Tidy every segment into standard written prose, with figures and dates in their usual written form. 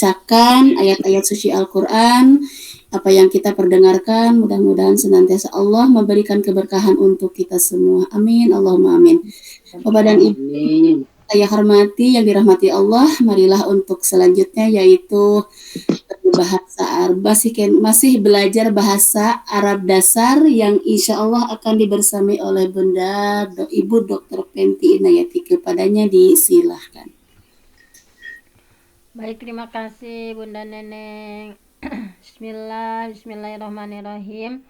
bacakan ayat-ayat suci Al-Quran, apa yang kita perdengarkan, mudah-mudahan senantiasa Allah memberikan keberkahan untuk kita semua. Amin, Allahumma amin. Bapak dan Ibu saya hormati yang dirahmati Allah, marilah untuk selanjutnya yaitu bahasa Arab. Masih belajar bahasa Arab dasar yang insya Allah akan dibersamai oleh Bunda Ibu Dr. Penti Inayati. Kepadanya disilahkan. Baik, terima kasih Bunda Neneng. Bismillahirrahmanirrahim.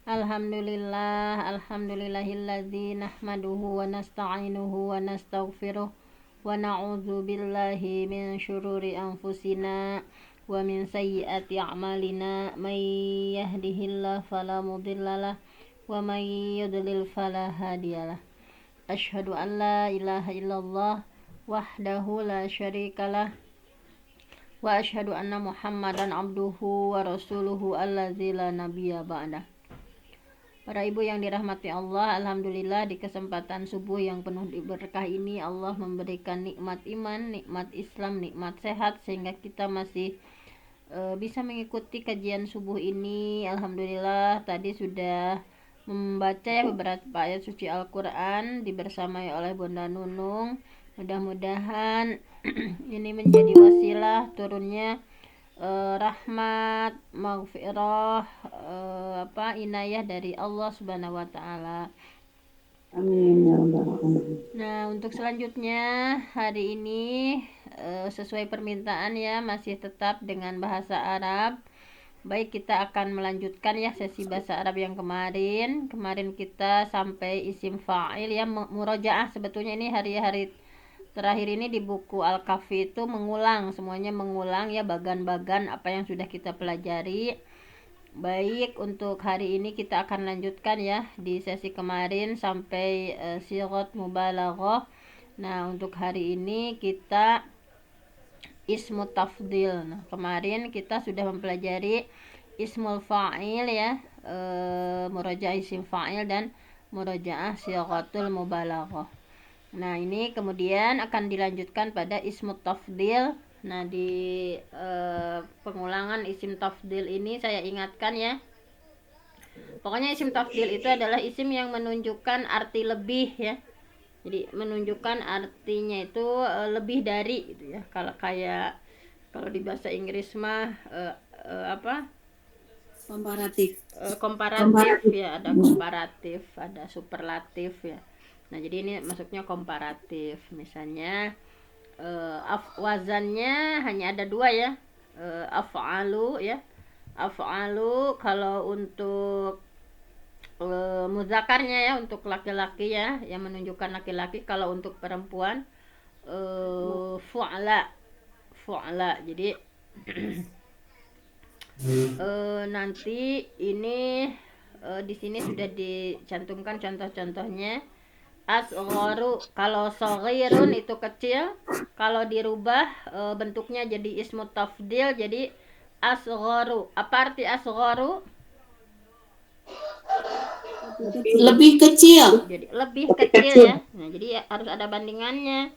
Alhamdulillahilladzi nahmaduhu wa nasta'inuhu wa nastaghfiruh wa na'udzu billahi min syururi anfusina wa min sayyiati a'malina. May yahdihillahu fala mudhillalah wa may yudlil fala hadiyalah. Asyhadu an la ilaha illallah wahdahu la syarikalah wa asyhadu anna Muhammadan abduhu wa rasuluhu allazi la nabiyya ba'dah. Para ibu yang dirahmati Allah, alhamdulillah di kesempatan subuh yang penuh berkah ini Allah memberikan nikmat iman, nikmat Islam, nikmat sehat sehingga kita masih bisa mengikuti kajian subuh ini. Alhamdulillah tadi sudah membaca ya beberapa ayat suci Al-Quran dibersamai oleh Bunda Nunung. Mudah-mudahan ini menjadi wasilah turunnya rahmat, maghfirah, inayah dari Allah Subhanahu wa taala. Amin ya rabbal alamin. Nah, untuk selanjutnya hari ini sesuai permintaan ya masih tetap dengan bahasa Arab. Baik, kita akan melanjutkan ya sesi bahasa Arab yang kemarin. Kemarin kita sampai isim fa'il ya, murojaah. Sebetulnya ini hari-hari terakhir ini di buku Al-Kafi itu semuanya mengulang ya bagan-bagan apa yang sudah kita pelajari. Baik, untuk hari ini kita akan lanjutkan ya di sesi kemarin sampai sighat mubalaghah. Nah, untuk hari ini kita ismu tafdil. Nah, kemarin kita sudah mempelajari ismul fa'il ya, murojaah isim fa'il dan murojaah sighatul mubalaghah. Nah, ini kemudian akan dilanjutkan pada ismu tafdil. Nah, di pengulangan isim tafdil ini saya ingatkan ya. Pokoknya isim tafdil itu adalah isim yang menunjukkan arti lebih ya. Jadi menunjukkan artinya itu lebih dari gitu ya. Kalau di bahasa Inggris mah komparatif ya, ada komparatif, ada superlatif ya. Nah, jadi ini masuknya komparatif. Misalnya wazannya hanya ada dua ya, af'alu ya. Af'alu kalau untuk muzakarnya ya, untuk laki-laki ya, yang menunjukkan laki-laki. Kalau untuk perempuan fu'ala. Jadi nanti ini di sini sudah dicantumkan contoh-contohnya. Asgharu, kalau shaghirun itu kecil, kalau dirubah bentuknya jadi ismu tafdil jadi asgharu. Apa arti asgharu? Lebih kecil. Jadi lebih kecil ya. Nah, jadi harus ada bandingannya.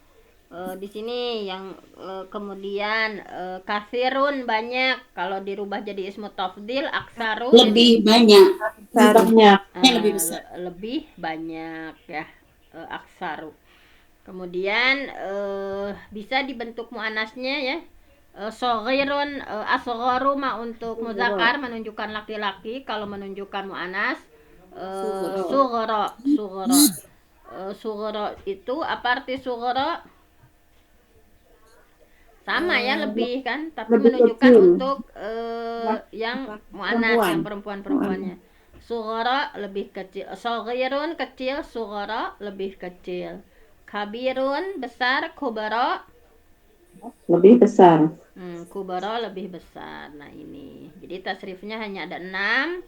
Di sini yang kemudian kasirun banyak, kalau dirubah jadi ismu tafdil aksaru Lebih banyak. lebih besar. Lebih banyak ya. Aksaru. Kemudian bisa dibentuk muannasnya ya. Shaghirun, asgharu ma untuk muzakkar menunjukkan laki-laki, kalau menunjukkan muannas sughra. Sughra itu apa arti sughra? Sama ya, lebih kan, tapi menunjukkan untuk yang muannas, yang perempuan-perempuannya. Sughra lebih kecil, shaghirun kecil, sughra lebih kecil. Kabirun besar, kubara lebih besar. Kubara lebih besar. Nah, ini jadi tasrifnya hanya ada 6.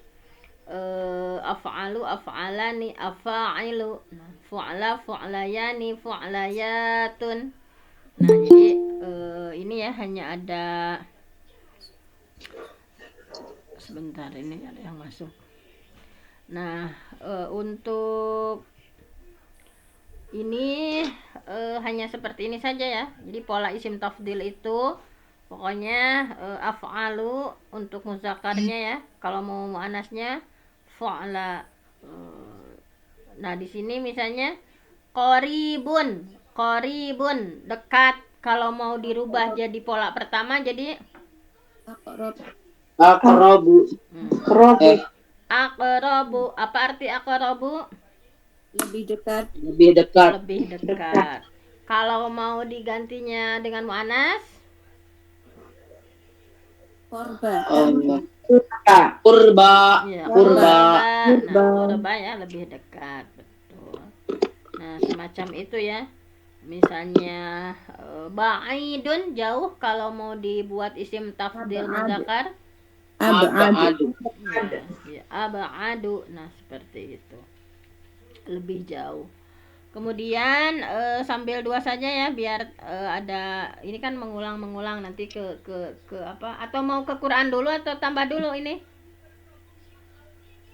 Af'alu, af'alani, afa'ilu, fu'ala, fu'layani, fu'layatun. Nah, jadi ini ya hanya ada sebentar, ini ada yang masuk. Nah, untuk ini hanya seperti ini saja ya. Jadi pola isim tafdil itu Pokoknya af'alu untuk muzakarnya ya. Kalau mau muannasnya fa'la. Nah, di sini misalnya qoribun. Qoribun, dekat. Kalau mau dirubah jadi pola pertama jadi Aqrab. Aqrabu. Robi. aqrabu. Apa arti aqrabu? Lebih dekat. Lebih dekat. Lebih dekat. Kalau mau digantinya dengan muannas Korba. Kurba. ya, Kurba. Nah, kurba ya lebih dekat, betul. Nah, semacam itu ya. Misalnya ba'idun jauh, kalau mau dibuat isim tafdil muzakkar Abadu. ya abadu. Nah, seperti itu. Lebih jauh. Kemudian sambil dua saja ya, biar ada ini kan mengulang nanti ke apa, atau mau ke Quran dulu atau tambah dulu ini?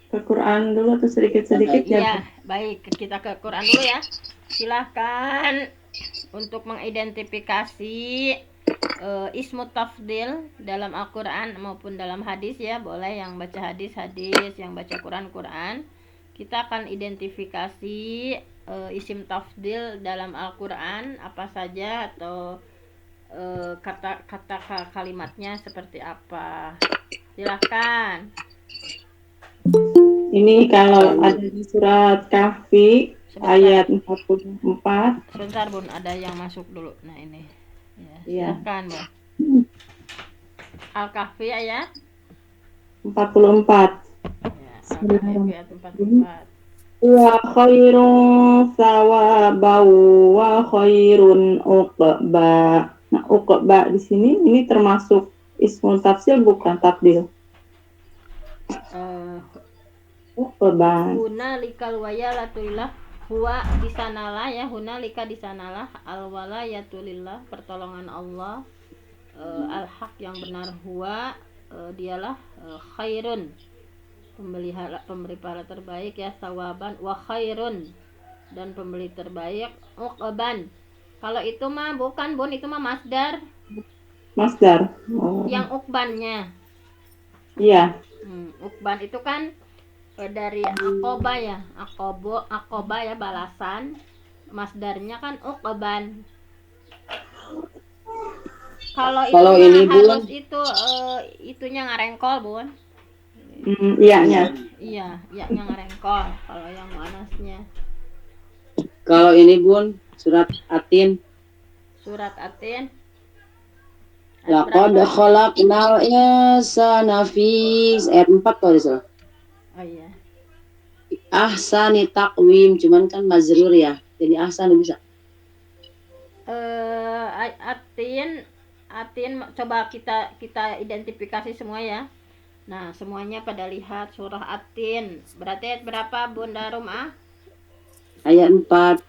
Ke Quran dulu atau sedikit-sedikit ya? Iya, baik, kita ke Quran dulu ya. Silahkan untuk mengidentifikasi ismu tafdil dalam Al-Quran maupun dalam hadis ya. Boleh yang baca hadis, yang baca Quran. Kita akan identifikasi isim tafdil dalam Al-Quran apa saja, atau kata kalimatnya seperti apa. Silahkan. Ini kalau ada di surat Kahfi ayat 44. Sebentar Bun, ada yang masuk dulu. Nah ini ya, Iya. silahkan Bun. Al-Kahfi ayat 44. ya, Al-Kahfi ayat 44. Wa khairun sawaban wa khairun uqba. Nah, uqba di sini ini termasuk ismul tafsil bukan tafdil. Uqba. Hunalikal wayalatulillah, huwa di sanalah ya, hunalika di sanalah, al walayatulillah, pertolongan Allah, al-haq yang benar, huwa dialah khairun, pemberi pahala terbaik ya, sawaban wa khairun, dan pembeli terbaik, uqban. Kalau itu mah bukan Bun, itu mah masdar. Masdar. Oh. Yang ukbannya. Iya. Ukban itu kan dari akoba ya, akoba ya, balasan. Masdarnya kan ukban. Kalau ini harus Bun, itu itunya ngarengkol Bun. Iya-nya. Iya, nya ngarengkol kalau yang manasnya. Kalau ini Bun, surat Atin. Surat Atin. Laqad khalaqnal insana fi ayat 4 kalau salah. Oh iya. Ahsani taqwim, cuman kan mazrur ya. Jadi ahsan bisa. Atin coba kita identifikasi semua ya. Nah, semuanya pada lihat surah Atin. Berarti ayat berapa Bunda Rumah? Ayat 4.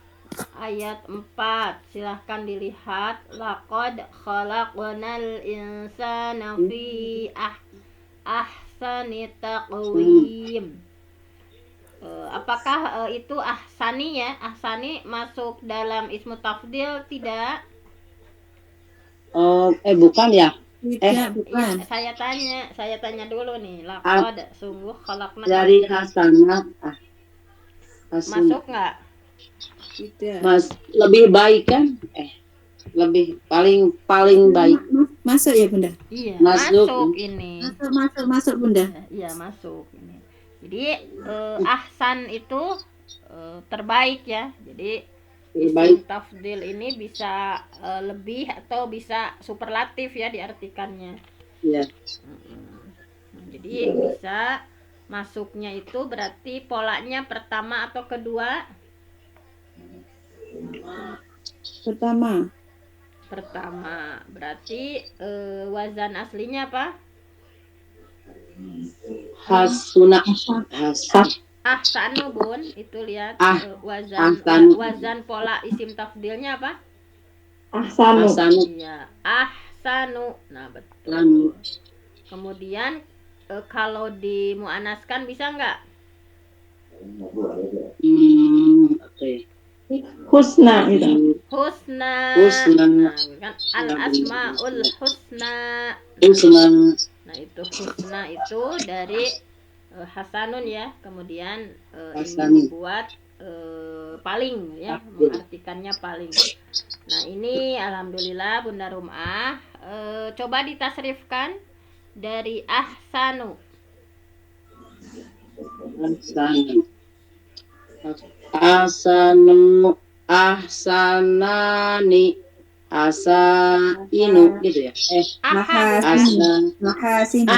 Ayat 4. Silahkan dilihat. Laqad khalaqnal insana fi ahsani taqwim. Apakah itu ahsani ya? Ahsani masuk dalam ismu tafdil tidak? Bukan ya? Tidak, bukan. Ya, saya tanya dulu nih. Laqad sungguh khalaqna Dari hasanat. masuk nggak? Tidak. Mas, lebih baik kan? Lebih paling baik. Masuk ya Bunda? Iya, Masuk. masuk ini. Masuk Bunda. Iya, masuk ini. Jadi ahsan itu terbaik ya. Jadi isim tafdil ini bisa lebih atau bisa superlatif ya diartikannya. Iya. Jadi bisa masuknya itu berarti polanya pertama atau kedua? Pertama. Berarti wazan aslinya apa? Hasuna. Ahsanu Bun, itu lihat wazan pola isim tafdilnya apa? Ahsanu. Iya, ahsanu. Nah, betul. Kemudian kalau dimuannaskan bisa nggak? Oke. Husna gitu. Husna. Husna. Nah, kan al-asmaul husna. Husna. Nah, itu husna itu dari hasanun ya. Kemudian ini Hasanun. membuat paling ya, mengartikannya paling. Nah, ini alhamdulillah Bunda Rumah coba ditasrifkan dari ahsanu. Ahsanu. Ahsanu. Ahsanani. Asainu gitu ya. Aha, Mahasinu.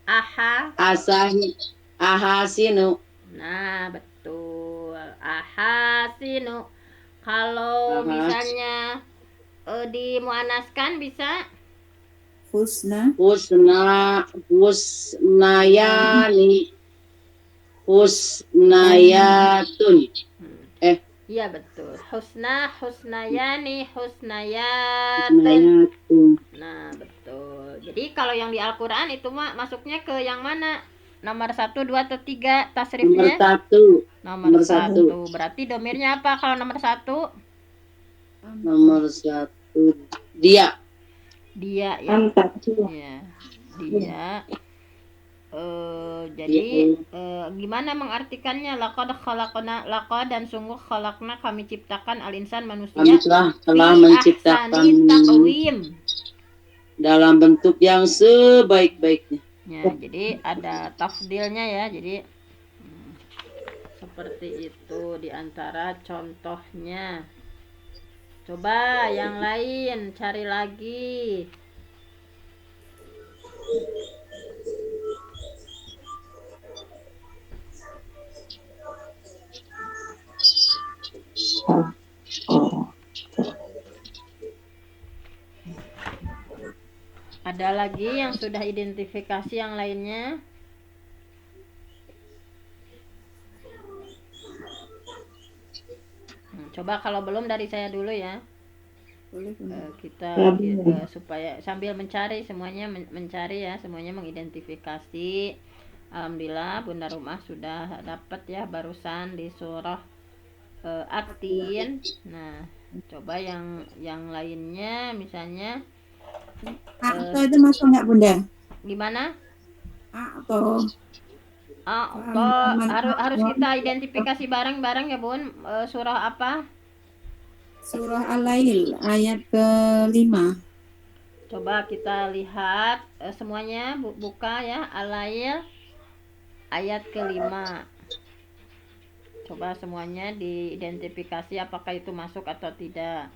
aha. Ahasinu. Nah, betul. Ahasinu. Kalau misalnya dimuannaskan bisa Husna. Husnayani. Husnayatun. Iya betul. Husnayani, husnayatun. Husnayatun. Nah, betul. Jadi kalau yang di Al-Qur'an itu mah masuknya ke yang mana? Nomor 1, 2 atau 3 tasrifnya? Nomor 1. Berarti domirnya apa kalau nomor 1? Nomor 1 dia. Dia ya. Anta. Iya. Dia. Jadi gimana mengartikannya? Laqad dan sungguh khalaqna kami ciptakan al-insan manusia. Kami telah menciptakan taqwim. Dalam bentuk yang sebaik-baiknya. Ya, jadi ada tafdilnya ya. Jadi seperti itu diantara contohnya. Coba yang lain cari lagi. Ada lagi yang sudah identifikasi yang lainnya? Coba kalau belum dari saya dulu ya. Kita supaya sambil mencari semuanya mencari ya, semuanya mengidentifikasi. Alhamdulillah Bunda Rumah sudah dapat ya barusan di surah At-Tin. Nah, coba yang lainnya misalnya Atau itu masuk nggak Bunda? gimana? Atau harus kita identifikasi bareng-bareng ya Bun. Surah apa? Surah Al-Lail ayat ke-5. Coba kita lihat semuanya buka ya. Al-Lail ayat ke-5. Coba semuanya diidentifikasi apakah itu masuk atau tidak.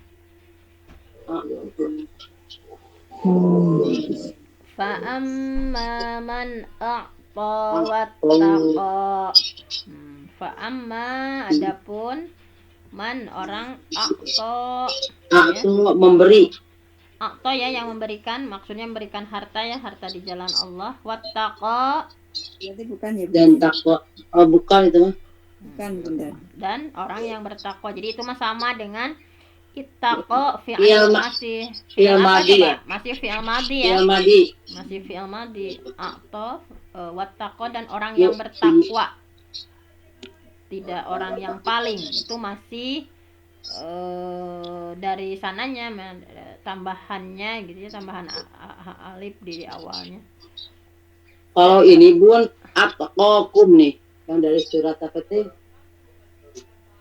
Fa'amma man a'ta wattaqa. Fa'amma adapun man orang a'ta memberi. A'ta ya yang memberikan, maksudnya memberikan harta ya, harta di jalan Allah. Wattaqa Berarti bukan ya? Dan takwa. Oh, bukan itu mah. Bukan Bunda. Dan orang yang bertakwa. Jadi itu mah sama dengan ittaqo fi'il masih fi'il madi ya. Masih fi'il madi ya. Masih fi'il madi. A'ta wattaqo dan orang yang bertakwa. Tidak orang yang paling. Itu masih dari sananya tambahannya gitu ya, tambahan alif di awalnya. Kalau ini Bun atqakum nih yang dari surat apa tuh?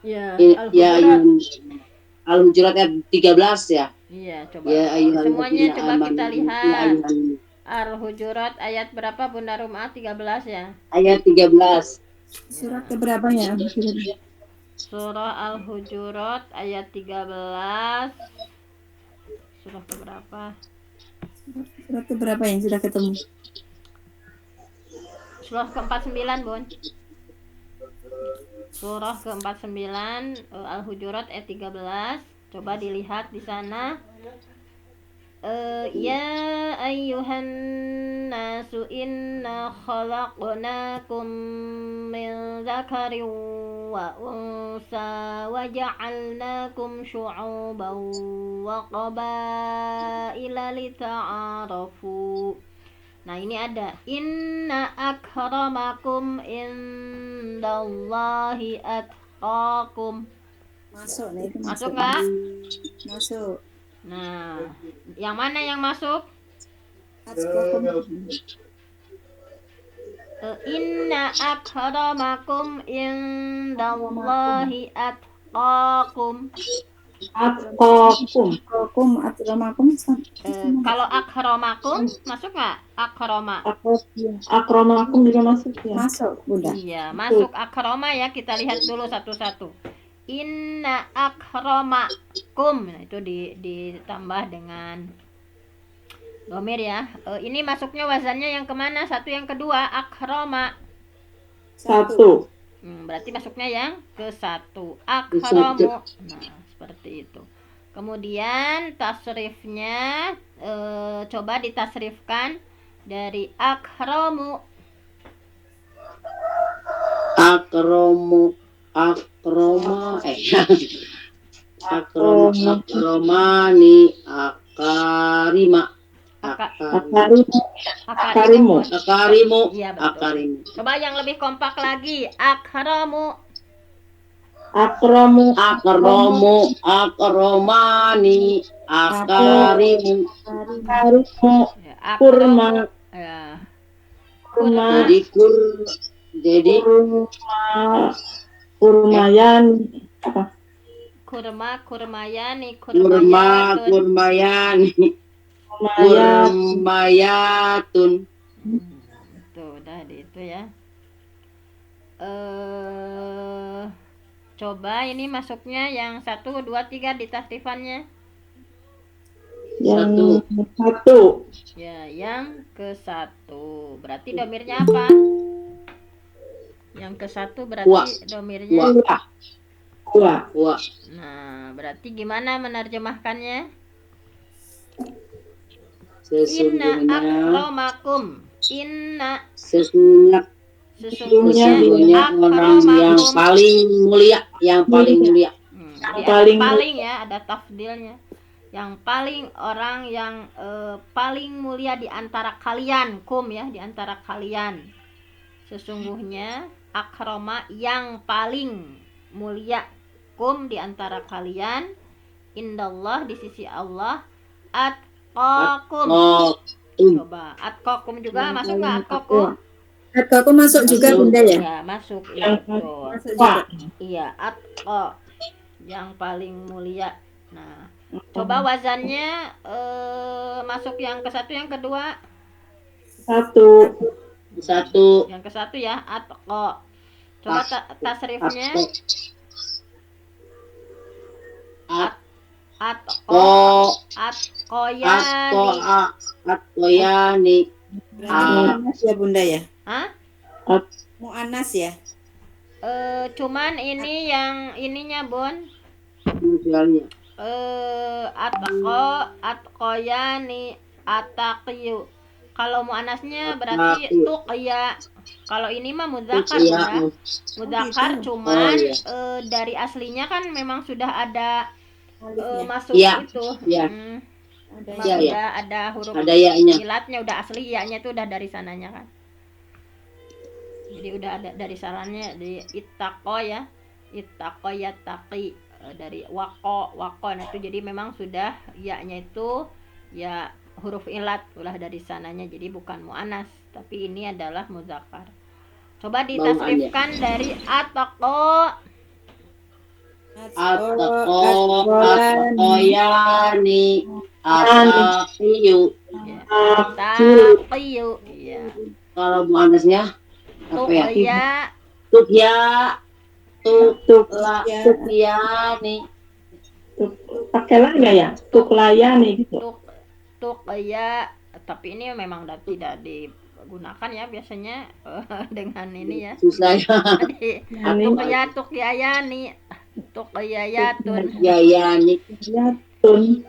Ya, Al-Hujurat ayat 13 ya. Iya, coba. Ya, semuanya coba kita lihat. Al-Hujurat ayat berapa Bunda Rumah? 13 ya. Ayat 13. Surat keberapa ya? Surah Al-Hujurat ayat 13. Surah keberapa? Surat keberapa yang sudah ketemu? Surah ke-49, Bun. Surah ke-49 Al-Hujurat ayat 13. Coba dilihat di sana. Ya ayyuhan nasu inna khalaqnakum min dzakarin wa unsa wa ja'alnakum syu'uban wa qabaila lita'arafu. Nah, ini ada inna akramakum indallahi atqakum. Masuk nih itu Masuk masuk. nggak? Masuk. Nah, yang mana yang masuk? Atqakum. Inna akramakum indallahi atqakum. Atqakum. Atqakum. Kalau akramakum masuk nggak? Akroma. Akramakum juga masuk ya. Masuk, Bunda. Iya, masuk akroma ya. Kita lihat dulu satu-satu. Inna akramakum. Nah, itu ditambah dengan domir ya. Ini masuknya wazannya yang kemana? Satu yang kedua, akroma. Satu. Berarti masuknya yang ke satu. Akramu. Nah, seperti itu. Kemudian tasrifnya coba ditasrifkan dari akramu. Akroma akromani akarima Akarimu. Iya, betul. Coba yang lebih kompak lagi. Akramu. Akramu. akromani akarimu. Akarimu. Ya, Kurma. Ya. Kurma. Jadi Kurmayan. Apa? Kurmayani. kurmayani kurmayatun. Tuh, udah di itu ya. Coba ini masuknya yang 1, 2, 3 di tasrifannya. Yang satu. Ya, yang ke 1. Berarti domirnya apa? Yang ke 1 berarti domirnya Wa. Nah, berarti gimana menerjemahkannya? Inna Sesungguhnya akramakum. Inna sesungguhnya sesungguhnya orang yang paling mulia, Jadi paling- paling ya, ada tafdilnya. Yang paling orang yang paling mulia di antara kalian, kum ya, di antara kalian. Sesungguhnya akrama yang paling mulia, kum di antara kalian, indallah di sisi Allah, atqakum. Coba atqakum juga masuk nggak atqakum? Atqakum masuk juga, Bunda ya? Ya, masuk. Iya, betul. Masuk juga. Iya, atqa yang paling mulia. Nah, coba wazannya masuk yang ke 1, yang kedua. Satu. Yang ke 1 ya, atqa. Coba tasrifnya. Atqoyani. Mu'anas ya, Bunda ya? Hah? Mu'anas ya? Cuman ini yang ininya, Bun. Modelnya. Atqoyani, ataqiyu. Kalau mu'anasnya berarti tuqya. Kalau ini mah mudzakar ya. Mudzakar cuman dari aslinya kan memang sudah ada masuk itu. Iya. Ada huruf Ada ya-nya. ilatnya, udah asli ya-nya itu udah dari sananya kan. Jadi udah ada dari sananya di ittaqo ya. Ittaqo yattaqi dari waqo. Nah itu jadi memang sudah ya-nya itu ya huruf ilat ulah dari sananya, jadi bukan mu'anas, tapi ini adalah muzakkar. Coba ditasrifkan dari ataqo. Atqoyani ataqiyu. Taqiyu. Iya. Kalau mu'anasnya apa ya? Tuqya. Tuqyani. Pakai laya ya? Tuklayani gitu. Tuqya, tapi ini memang tidak digunakan ya biasanya dengan ini ya. Susah ya. Tuqyayani. Tuqyayatun. Yayani. Tun.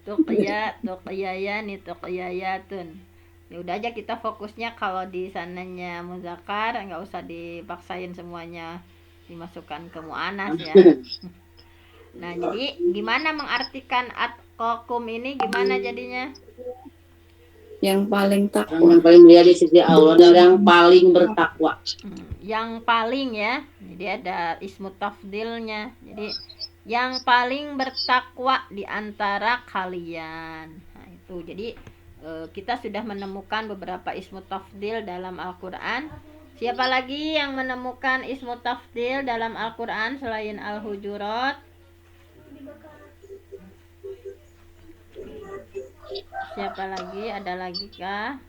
Tuqyayani, tuqyayatun. Ya udah aja kita fokusnya kalau di sananya muzakkar, nggak usah dipaksain semuanya dimasukkan ke mu'anas ya. Nah, jadi gimana mengartikan atqakum ini, gimana jadinya? Yang paling Yang takwa. paling mulia di sisi Allah dan yang paling bertakwa. Yang paling ya. Jadi ada ismu tafdilnya. Jadi yang paling bertakwa di antara kalian. Nah, itu. Jadi kita sudah menemukan beberapa ismu tafdil dalam Al-Qur'an. Siapa lagi yang menemukan ismu tafdil dalam Al-Qur'an selain Al-Hujurat? Siapa lagi? Ada lagi kah?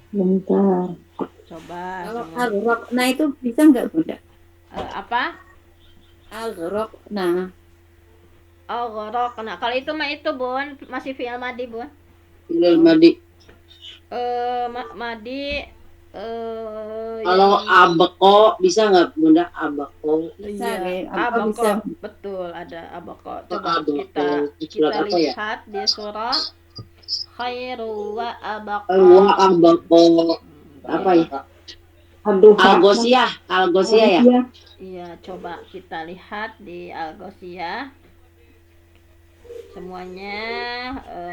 Bentar. Coba Kalau semua. al-rokna itu bisa nggak Bunda? Apa? Al-rokna. Oh, gorok. Nah, kalau itu mah itu, Bun, masih fi'il madi, Bun. Ilal madi. Madi Kalau abeko bisa nggak Bunda? Abeko. Bisa, iya, Abako abako, bisa. betul, ada abako. Atau Coba abeko. kita Surat apa ya? lihat di surah khairu wa abako. Wa abeko. Apa ya? Aduh, Al-Ghosiyah. Al-Ghosiyah ya? Iya, coba kita lihat di Al-Ghosiyah. Semuanya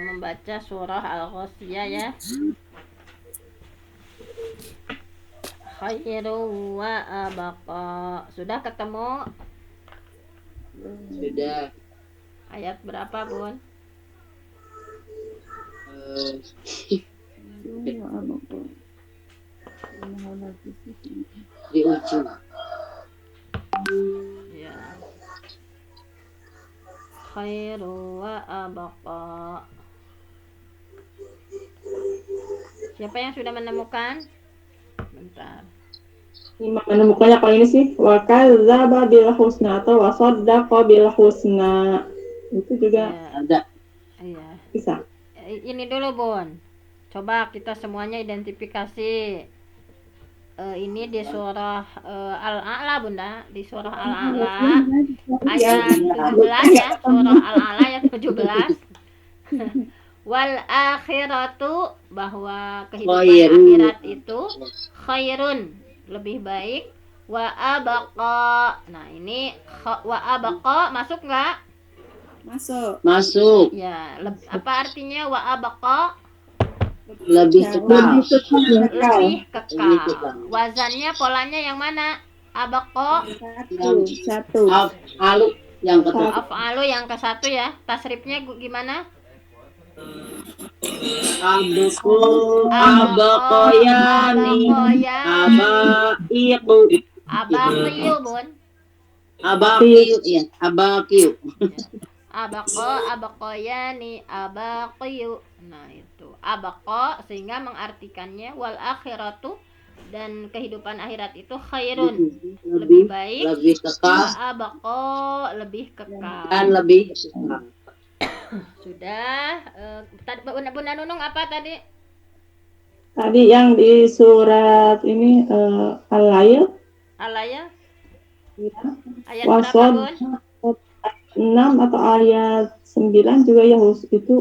membaca surah Al-Ghosiyah ya. Khairu wa abqa. Sudah ketemu Sudah. ayat berapa, Bun? Di ujung. Ya. Khairu wa abqa. Siapa yang sudah menemukan? Bentar. Menemukannya kalau ini sih wa kadzdzaba bil husna atau wa shaddaqa bil husna. Itu juga Ya, Ada. iya. bisa. Ini dulu, Bun. Coba kita semuanya identifikasi. Ini di surah Al-A'la, Bunda. Di surah Al-A'la ayat 17 ya. Surah Al-A'la ayat 17. Wal akhiratu, bahwa kehidupan Khairun. akhirat itu khairun, lebih baik. Wa abqa. Nah, ini wa abqa masuk nggak? Masuk. Masuk. Ya, apa artinya wa abqa? Lebih kekal. Lebih Lebih kekal. kekal. Wazannya, polanya yang mana? Abqa, Satu. Alu yang kedua. af'alu yang ke satu ya. Tasrifnya gimana? Abeko. Abakoyani. Abaiku. Abaqiyu, Bun. Abakiu. Iya. Abakiu. Abaqoyani, abaqiyu. Nah, itu abaqo, sehingga mengartikannya wal akhiratu, dan kehidupan akhirat itu khairun, lebih baik. Lebih kekal. Wa abaqo, lebih kekal. Dan lebih kekal. Sudah. Tadi Bunda Nunung apa tadi? Tadi yang di surat ini Al-Lail Alaya ya. ayat berapa, Wasod Bun? 6 atau ayat 9 juga ya itu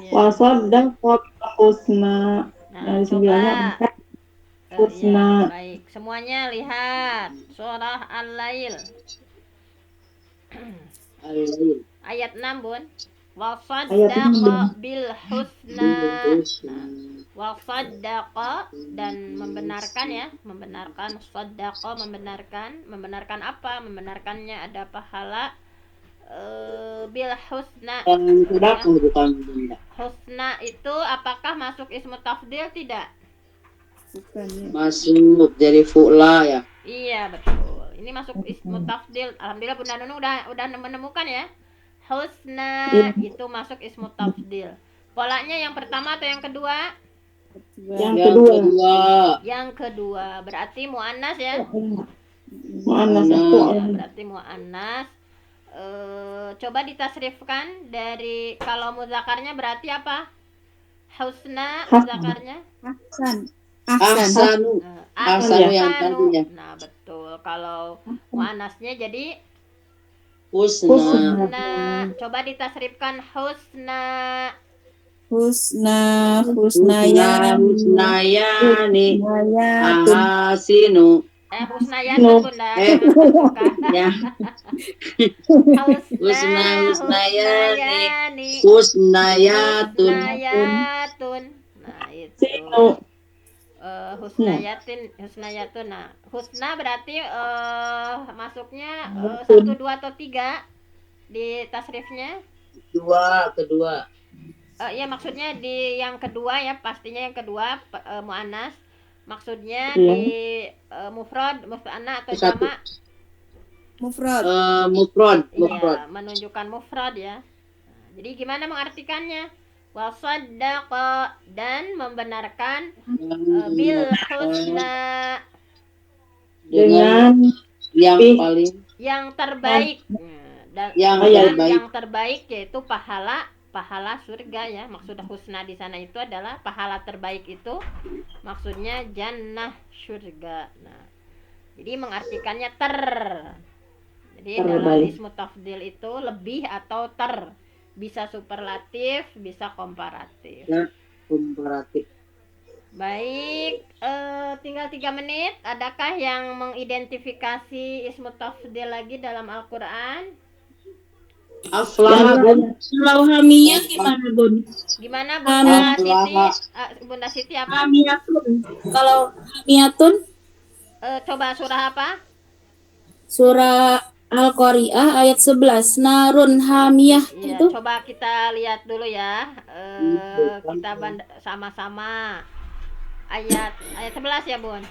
Ya. wasod dan husna. Nah, Yang coba. 9-nya husna. Ya, baik. Semuanya lihat surah Al-Lail Al-Lail. ayat 6, Bun. Wa Ayat saddaqa bil husna. Husna. Wa saddaqa, dan membenarkan ya, membenarkan. Saddaqa, membenarkan apa? Membenarkannya ada pahala. Bil husna. Yang tidak bukan Bunda. Husna itu apakah masuk ismu tafdil? Tidak. Bukan ya. Masuk jadi fu'la ya. Iya, betul. Ini masuk ismu tafdil. Alhamdulillah Bunda Nunung udah menemukan ya. Husna itu masuk ismu tafdil. Polanya yang pertama atau yang kedua? Yang Yang kedua. kedua. Yang kedua. Berarti muannas ya? Mu'annas Mu'annas. Ya, berarti muannas. Coba ditasrifkan dari, kalau muzakarnya berarti apa? Husna muzakarnya? Ahsan. Ahsanu. Ahsanu yang tadinya. Nah, betul. Kalau muannasnya jadi Husna. husna. Coba ditasrifkan husna. Husnayani. Husnayani. Husnayatun. Ahasinu. Husnayatun Bunda, Eh. jangan buka. Ya, Husnayani. husnayatun. Husnayatun. Nah, itu. Sino. Husnayatun. Nah, husna berarti masuknya 1, 2 atau 3 di tasrifnya. Kedua. Ya maksudnya di yang kedua ya, pastinya yang kedua muannas. Maksudnya Iya. di mufrad, musanna atau Satu. jamak. Mufrad. Mufrad. Iya, menunjukkan mufrad ya. Nah, jadi gimana mengartikannya? Wasaddaqa, dan membenarkan bil husna, Dengan yang paling yang terbaik. Dan Yang terbaik. yang terbaik yaitu pahala surga ya. Maksud husna di sana itu adalah pahala terbaik, itu maksudnya jannah, surga. Nah, jadi mengartikannya jadi dalam Terbaik. ismu tafdil itu lebih atau bisa superlatif, bisa komparatif. Ya, komparatif. Baik, tinggal 3 menit. Adakah yang mengidentifikasi ismu tafdil lagi dalam Al-Quran? Aflah. Kalau hamiyah gimana, Bun? Gimana Bunda Siti? Aflah. Bunda Siti apa? Hamiyatun. Kalau hamiyatun, Coba surah apa? surah Al-Qari'ah ayat 11. Narun hamiyah Iya, itu. coba kita lihat dulu ya. Kita sama-sama ayat 11 ya, Bun.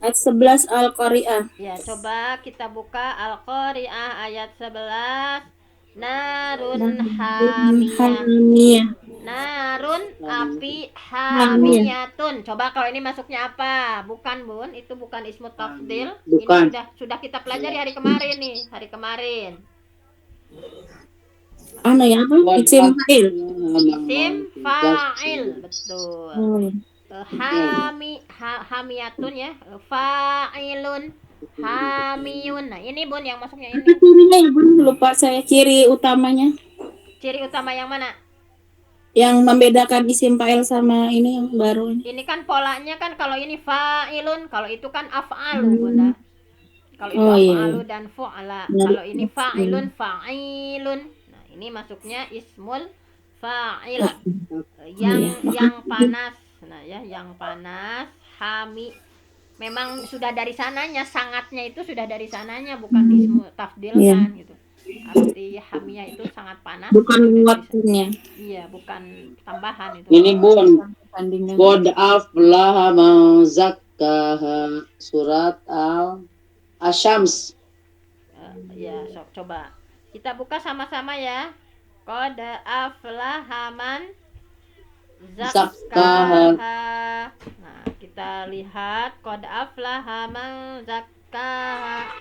Ayat 11 Al-Qari'ah. Ya, coba kita buka Al-Qari'ah ayat 11. Narun hamiyah. Hamiyah. Narun api hamiyatun. Coba kalau ini masuknya apa? Bukan, Bun. Itu bukan ismu tafdil. Bukan. Ini sudah kita pelajari hari kemarin nih, hari kemarin. Anu ya apa? Isim fa'il. Isim fa'il, betul. Hamiyatun ya, fa'ilun, hamiyun. Nah, ini Bun yang masuknya ini. Cirinya ya, Bun, lupa saya ciri utamanya. Ciri utama yang mana? Yang membedakan isim fa'il sama ini yang baru. Ini kan polanya kan, kalau ini fa'ilun, kalau itu kan af'alu, Bunda. Kalau itu af'alu dan fu'ala. Kalau ini fa'ilun, fa'ilun. Nah, ini masuknya ismul fa'il. Yang panas. Nah, ya, yang panas, hami. Memang sudah dari sananya, sangatnya itu sudah dari sananya, bukan ismu tafdil kan gitu. Arti hamiyah itu sangat panas. Bukan waktunya. Iya, bukan tambahan itu. Ini Bun. Qad aflaha man zakkaha, surat Al-Asyams. Ya, coba kita buka sama-sama ya. Qad aflaha man zakkaha. Nah, kita lihat qad aflaha man zakkaha.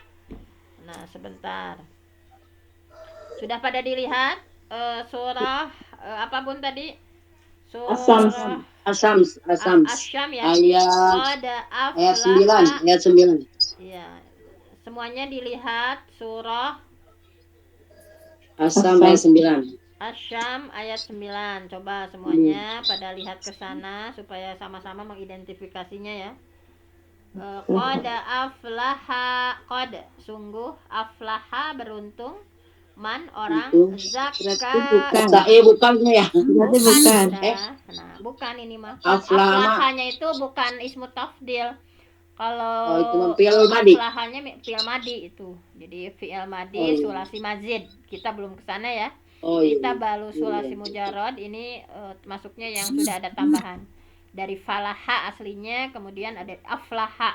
Nah, sebentar. Sudah pada dilihat surah apa Bun tadi? Surah Asyams. Asyam ya. Ayat 9. Iya. Semuanya dilihat surah Asyam ayat 9. Asyam ayat 9. Coba semuanya pada lihat ke sana supaya sama-sama mengidentifikasinya ya. Qad aflaha, qad sungguh, aflaha beruntung, man orang, zakka Bukannya ya. Bukan. Nah, bukan ini mah. Aflahanya itu bukan ismu tafdil. Kalau itu fi'il madi. aflahanya fi'il madi itu. Jadi fi'il madi sulasi mazid. Kita belum ke sana ya. Kita baru sulasi mujarrad, ini masuknya yang sudah ada tambahan. Dari falaha aslinya, kemudian ada aflaha.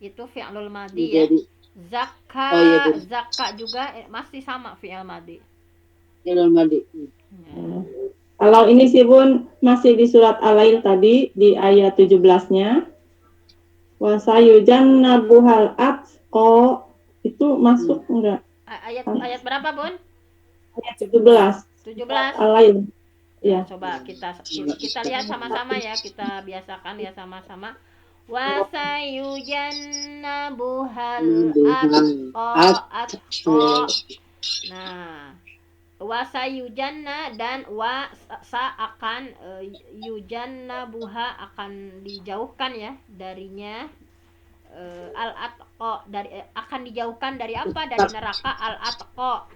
Itu fi'lul madi ya. Zakka juga masih sama fi'il madi. Fi'il madi. Kalau ini sih Bun masih di surat Al-Lail tadi di ayat 17-nya. Wasayujannabuhal atqa, itu masuk enggak? Ayat berapa, Bun? Ayat 17. Al-Lail. Ya. Coba kita lihat sama-sama ya, kita biasakan ya sama-sama. Wasayujannabuhal atqa. Nah, wasayujanna dan akan yujannabuha akan dijauhkan ya darinya al-atqa dari akan dijauhkan dari apa? Dari neraka al-atqa.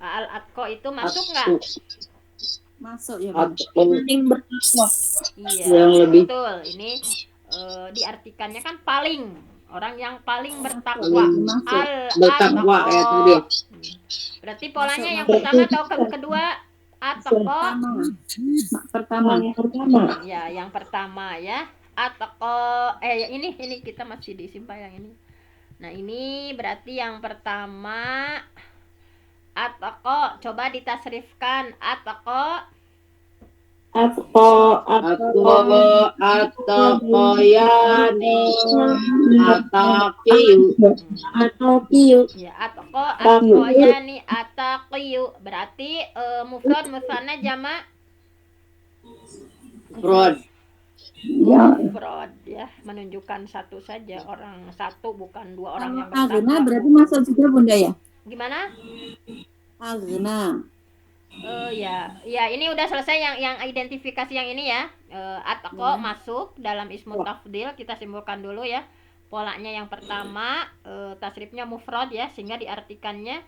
Al-atqa itu masuk nggak? Masuk ya, Bun. Atau Paling bertakwa. Iya, yang lebih betul. Ini diartikannya kan paling, orang yang paling bertakwa. paling Masuk. bertakwa ya tadi. Berarti polanya Masuk, yang masuk. pertama atau kedua? Atqa. Pertama. Yang pertama. Ya, yang pertama ya. Atqa. Ini kita masih di Simpa yang ini. Nah, ini berarti yang pertama atqa. Coba ditasrifkan. Atqa. Atau Ataqoyani ataqiyu. Atau kiyu. Ya, atqoyani ataqiyu. Berarti mufrad musanna jamak Rod. mufrad ya, menunjukkan satu saja, orang satu, bukan dua orang yang Agna bertakwa. berarti masuk juga, Bunda ya? Gimana? Agna. Ya ini udah selesai yang identifikasi yang ini ya. Atqa masuk dalam ismu tafdil, kita simpulkan dulu ya. Polanya yang pertama tasrifnya mufrad ya, sehingga diartikannya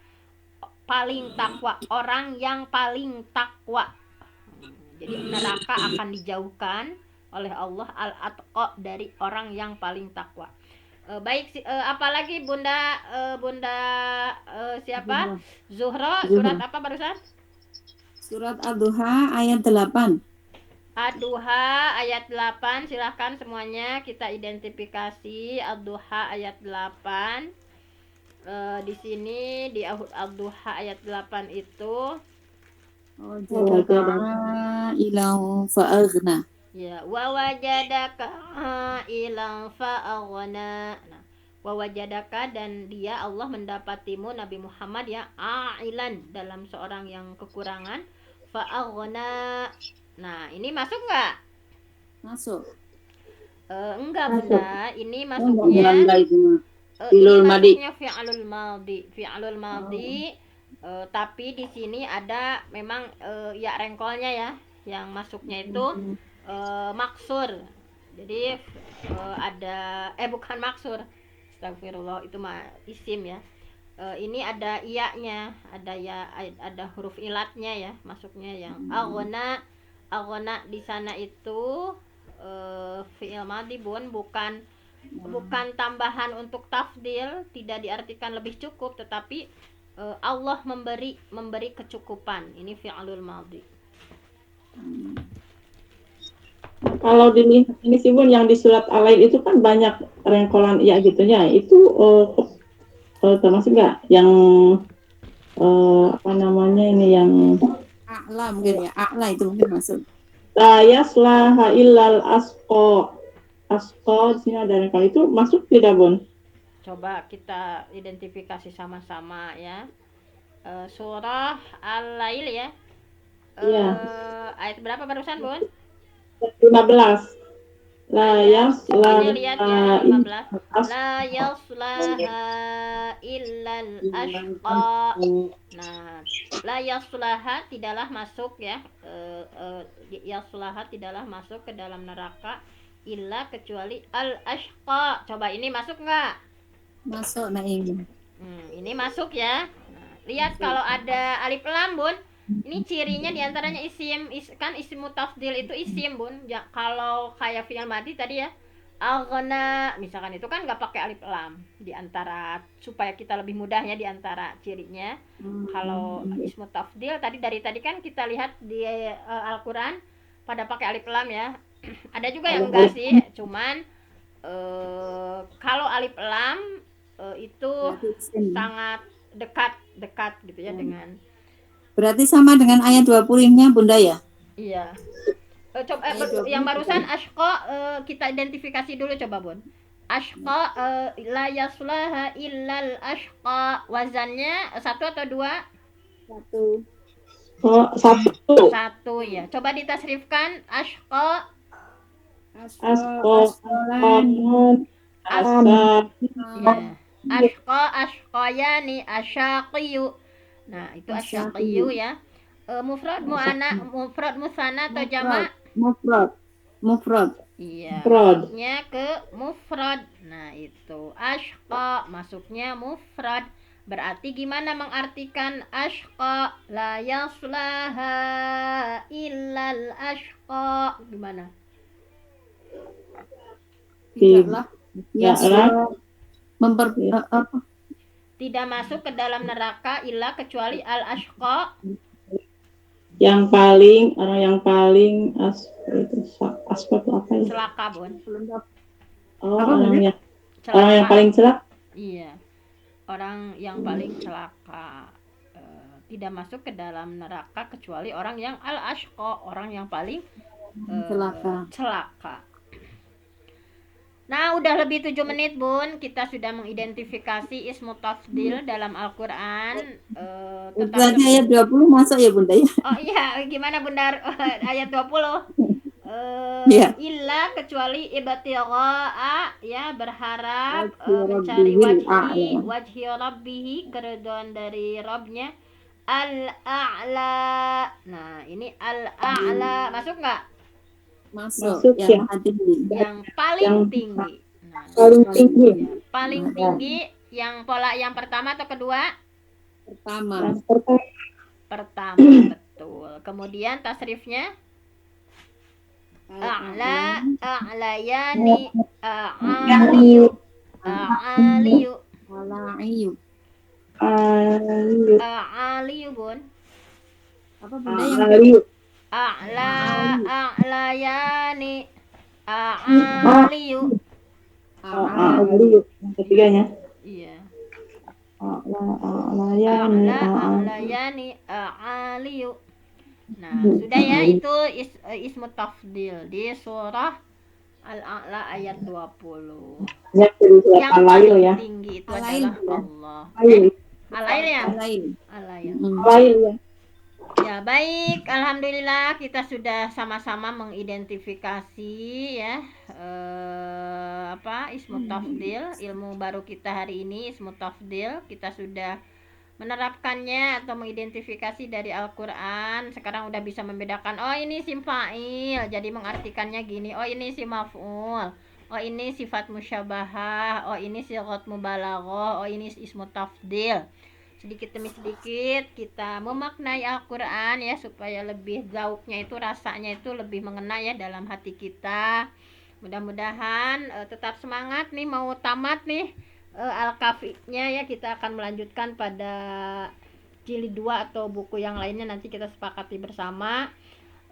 paling takwa, orang yang paling takwa. Jadi neraka akan dijauhkan oleh Allah al-atqa, dari orang yang paling takwa. Baik, apalagi Bunda siapa? Zuhra, surat apa barusan? Surat Ad-Duha ayat 8. Ad-Duha ayat 8, silahkan semuanya kita identifikasi Ad-Duha ayat 8. Di sini di Ad-Duha ayat 8 itu Wajadaka ilahu fa'aghna. ya, wa wajadaka ilang fa'aghna. Nah, wa wajadaka, dan dia Allah mendapatimu Nabi Muhammad ya, ailan, dalam seorang yang kekurangan, fa'aghna. Nah, ini masuk nggak? Masuk. Enggak, Bunda. Ini masuknya Bangga itu. ini Fi'lul madi. masuknya fi'lul maldi. Tapi di sini ada memang ya rengkolnya ya, yang masuknya itu maksur. Jadi ada bukan maksur. Astagfirullah, itu mah isim ya. Ini ada iyanya, ada huruf ilatnya ya, masuknya yang aghna di sana itu fi'il madhi, bukan tambahan untuk tafdil, tidak diartikan lebih cukup, tetapi Allah memberi kecukupan. Ini fi'lul madhi. kalau ini sih Bun, yang di surat Al-Lail itu kan banyak rengkolan ya gitunya. Itu termasuk nggak yang apa namanya ini yang A'la mungkin ya. A'la itu mungkin masuk. la yaslaha illal asqa. Asqa di sini ada rengkolan, itu masuk tidak Bun? Coba kita identifikasi sama-sama ya. Surah Al-Lail ya. Iya. Ayat berapa barusan, Bun? 15. La Pokoknya lihat ya, 15. as- La yaslaha illal ashqa. Nah, la yaslaha tidaklah masuk ya. Yaslaha tidaklah masuk ke dalam neraka illa kecuali al ashqa. Coba ini masuk nggak? Masuk Naim. Ini masuk ya. Nah, lihat kalau ada alif lam, Bun. Ini cirinya diantaranya isim, kan isim mutafdil itu isim, Bun. Ya, kalau kayak fi'il madhi tadi ya, aghna misalkan, itu kan nggak pakai alif lam diantara, supaya kita lebih mudahnya diantara cirinya. Kalau isim mutafdil dari tadi kan kita lihat di Al-Quran pada pakai alif lam ya. Ada juga yang enggak sih, cuman kalau alif lam itu sangat dekat gitu ya dengan. Berarti sama dengan ayat 20-nya Bunda ya? Iya. Coba yang barusan ashqa, kita identifikasi dulu coba, Bun. Ashqa, la yaslaha illal ashqa, wazannya 1 atau 2? 1. Oh, 1. 1 ya. Coba ditasrifkan ashqa. Ashqa, ashqayani, asyaqiyu. Nah, itu asyaqiyu ya. Mufrad musanna atau jamak? Mufrad. Iya, Mufrad. masuknya ke mufrad. Nah, itu ashqa masuknya mufrad. Berarti gimana mengartikan ashqa? La yaslaha illal ashqa. Gimana? Tidaklah Ya, yasla memper Ya. apa? Tidak masuk ke dalam neraka illa kecuali al ashqa. orang yang paling aspa itu apa ya? Celaka, Bun. Oh, Apa, orang Bunda? yang paling celaka. Iya. Orang yang paling celaka. Tidak masuk ke dalam neraka kecuali orang yang al ashqa, orang yang paling celaka. Nah, udah lebih 7 menit, Bun. Kita sudah mengidentifikasi ismu tafdil dalam Al-Qur'an. Tadi ayat 20 masa ya, Bunda ya? Oh iya, gimana Bundar? Ayat 20. Iya. Illa kecuali ibtigha'a, ya, berharap Wajhi mencari rabbihil wajhi rabbihi, keridhaan dari Rabbnya, al-a'la. Nah, ini al-a'la masuk nggak? Masuk yang tinggi. Yang paling tinggi. Nah, Paling tinggi. paling tinggi yang pola yang pertama atau kedua? Pertama. Pertama, betul. Kemudian tasrifnya a'la, a'layani, a'aliyu, a'aliyu, a'aliyu, Bun. Apa, Bunda, yang a'la, a'layani, a'aliyu. Yang ketiganya. Iya. A'layani, a'aliyu. Nah, sudah ya, itu ismu tafdil di surah Al-A'la ayat 20. Yang paling tinggi itu adalah Allah. Alail ya? Alail. Ya, baik. Alhamdulillah kita sudah sama-sama mengidentifikasi ya ismu tafdil. Ilmu baru kita hari ini ismu tafdil. Kita sudah menerapkannya atau mengidentifikasi dari Al-Qur'an. Sekarang udah bisa membedakan, oh ini sim fa'il, jadi mengartikannya gini. Oh ini sim maf'ul. Oh ini sifat musyabahah. Oh ini sighat mubalaghah. Oh ini ismu tafdil. Sedikit demi sedikit kita memaknai Al-Qur'an ya, supaya lebih zauknya itu, rasanya itu lebih mengena ya dalam hati kita. Mudah-mudahan tetap semangat nih, mau tamat nih Al-Kafinya ya. Kita akan melanjutkan pada jilid 2 atau buku yang lainnya, nanti kita sepakati bersama.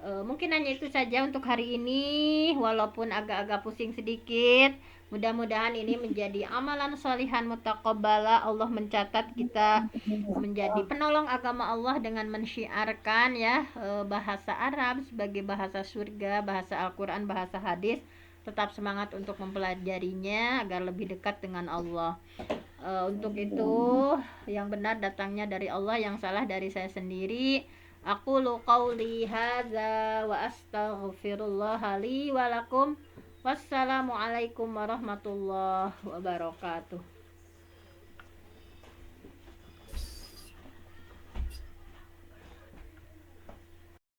Mungkin hanya itu saja untuk hari ini, walaupun agak-agak pusing sedikit. Mudah-mudahan ini menjadi amalan sholihan mutaqabbala. Allah mencatat kita menjadi penolong agama Allah dengan mensyiarkan ya bahasa Arab sebagai bahasa surga, bahasa Al-Qur'an, bahasa hadis. Tetap semangat untuk mempelajarinya agar lebih dekat dengan Allah. Untuk itu yang benar datangnya dari Allah, yang salah dari saya sendiri. Aqulu qauli hadza wa astaghfirullah li wa lakum. Wassalamualaikum warahmatullahi wabarakatuh.